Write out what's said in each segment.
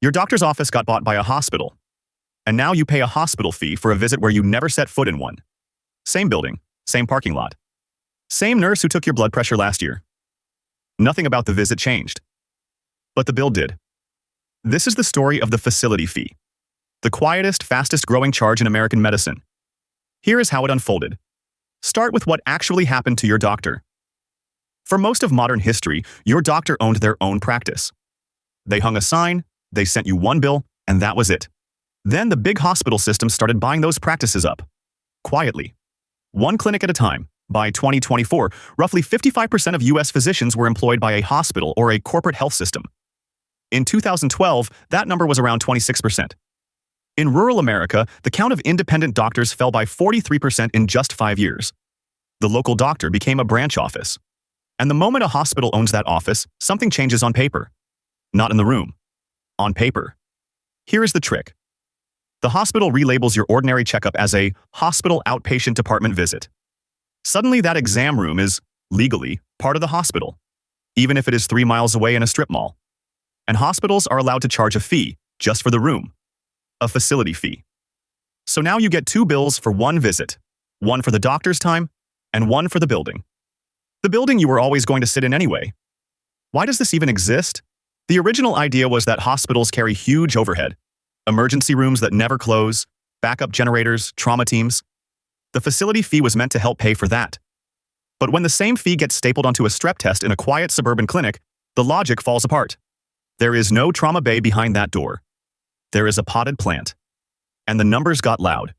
Your doctor's office got bought by a hospital, and now you pay a hospital fee for a visit where you never set foot in one. Same building, same parking lot. Same nurse who took your blood pressure last year. Nothing about the visit changed. But the bill did. This is the story of the facility fee, the quietest, fastest growing charge in American medicine. Here is how it unfolded. Start with what actually happened to your doctor. For most of modern history, your doctor owned their own practice. They hung a sign, they sent you one bill, and that was it. Then the big hospital system started buying those practices up. Quietly. One clinic at a time. By 2024, roughly 55% of U.S. physicians were employed by a hospital or a corporate health system. In 2012, that number was around 26%. In rural America, the count of independent doctors fell by 43% in just 5 years. The local doctor became a branch office. And the moment a hospital owns that office, something changes on paper. Not in the room. On paper. Here is the trick. The hospital relabels your ordinary checkup as a hospital outpatient department visit. Suddenly, that exam room is, legally, part of the hospital, even if it is 3 miles away in a strip mall. And hospitals are allowed to charge a fee just for the room, a facility fee. So now you get 2 bills for one visit, one for the doctor's time and one for the building. The building you were always going to sit in anyway. Why does this even exist? The original idea was that hospitals carry huge overhead, emergency rooms that never close, backup generators, trauma teams. The facility fee was meant to help pay for that. But when the same fee gets stapled onto a strep test in a quiet suburban clinic, the logic falls apart. There is no trauma bay behind that door. There is a potted plant. And the numbers got loud.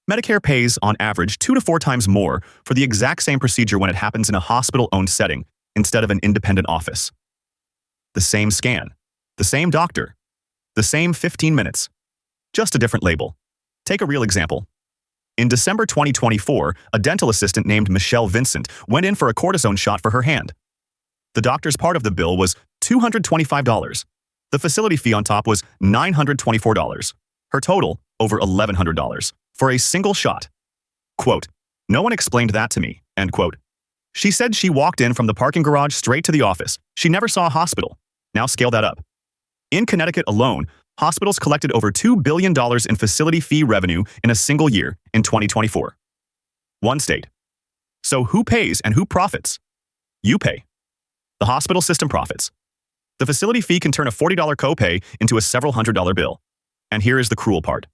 Medicare pays, on average, 2 to 4 times more for the exact same procedure when it happens in a hospital-owned setting instead of an independent office. The same scan. The same doctor. The same 15 minutes. Just a different label. Take a real example. In December 2024, a dental assistant named Michelle Vincent went in for a cortisone shot for her hand. The doctor's part of the bill was $225. The facility fee on top was $924. Her total, over $1,100, for a single shot. Quote, "No one explained that to me," end quote. She said she walked in from the parking garage straight to the office. She never saw a hospital. Now scale that up. In Connecticut alone, hospitals collected over $2 billion in facility fee revenue in a single year in 2024. One state. So who pays and who profits? You pay. The hospital system profits. The facility fee can turn a $40 copay into a several $100 bill. And here is the cruel part.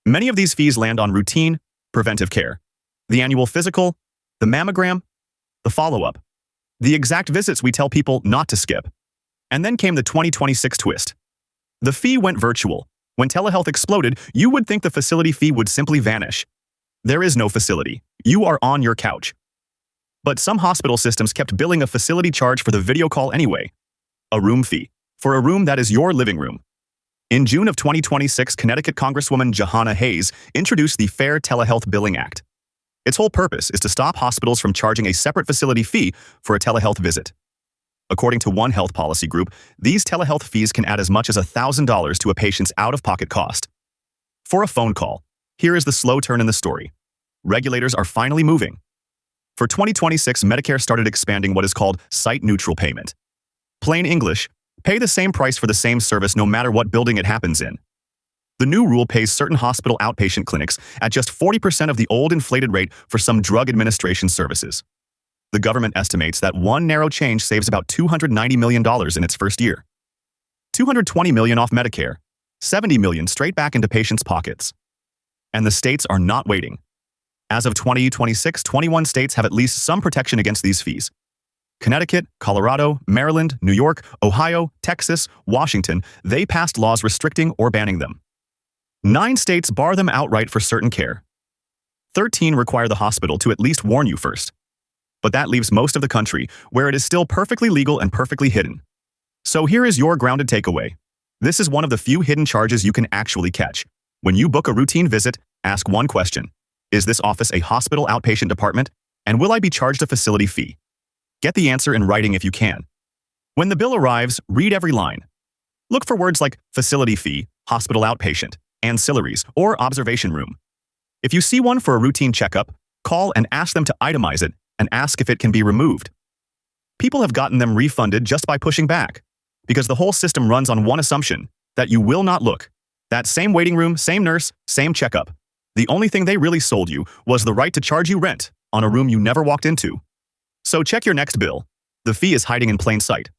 Many of these fees land on routine, preventive care. The annual physical, the mammogram, the follow-up. The exact visits we tell people not to skip. And then came the 2026 twist. The fee went virtual. When telehealth exploded, you would think the facility fee would simply vanish. There is no facility. You are on your couch. But some hospital systems kept billing a facility charge for the video call anyway. A room fee. For a room that is your living room. In June of 2026, Connecticut Congresswoman Jahana Hayes introduced the Fair Telehealth Billing Act. Its whole purpose is to stop hospitals from charging a separate facility fee for a telehealth visit. According to one health policy group, these telehealth fees can add as much as $1,000 to a patient's out-of-pocket cost. For a phone call, here is the slow turn in the story. Regulators are finally moving. For 2026, Medicare started expanding what is called site-neutral payment. Plain English, pay the same price for the same service no matter what building it happens in. The new rule pays certain hospital outpatient clinics at just 40% of the old inflated rate for some drug administration services. The government estimates that one narrow change saves about $290 million in its first year. $220 million off Medicare, $70 million straight back into patients' pockets. And the states are not waiting. As of 2026, 21 states have at least some protection against these fees. Connecticut, Colorado, Maryland, New York, Ohio, Texas, Washington, they passed laws restricting or banning them. 9 states bar them outright for certain care. 13 require the hospital to at least warn you first. But that leaves most of the country where it is still perfectly legal and perfectly hidden. So here is your grounded takeaway. This is one of the few hidden charges you can actually catch. When you book a routine visit, ask one question. Is this office a hospital outpatient department? And will I be charged a facility fee? Get the answer in writing if you can. When the bill arrives, read every line. Look for words like facility fee, hospital outpatient, ancillaries, or observation room. If you see one for a routine checkup, call and ask them to itemize it and ask if it can be removed. People have gotten them refunded just by pushing back, because the whole system runs on one assumption: That you will not look. That same waiting room, same nurse, same checkup. The only thing they really sold you was the right to charge you rent on a room you never walked into. So check your next bill. The fee is hiding in plain sight.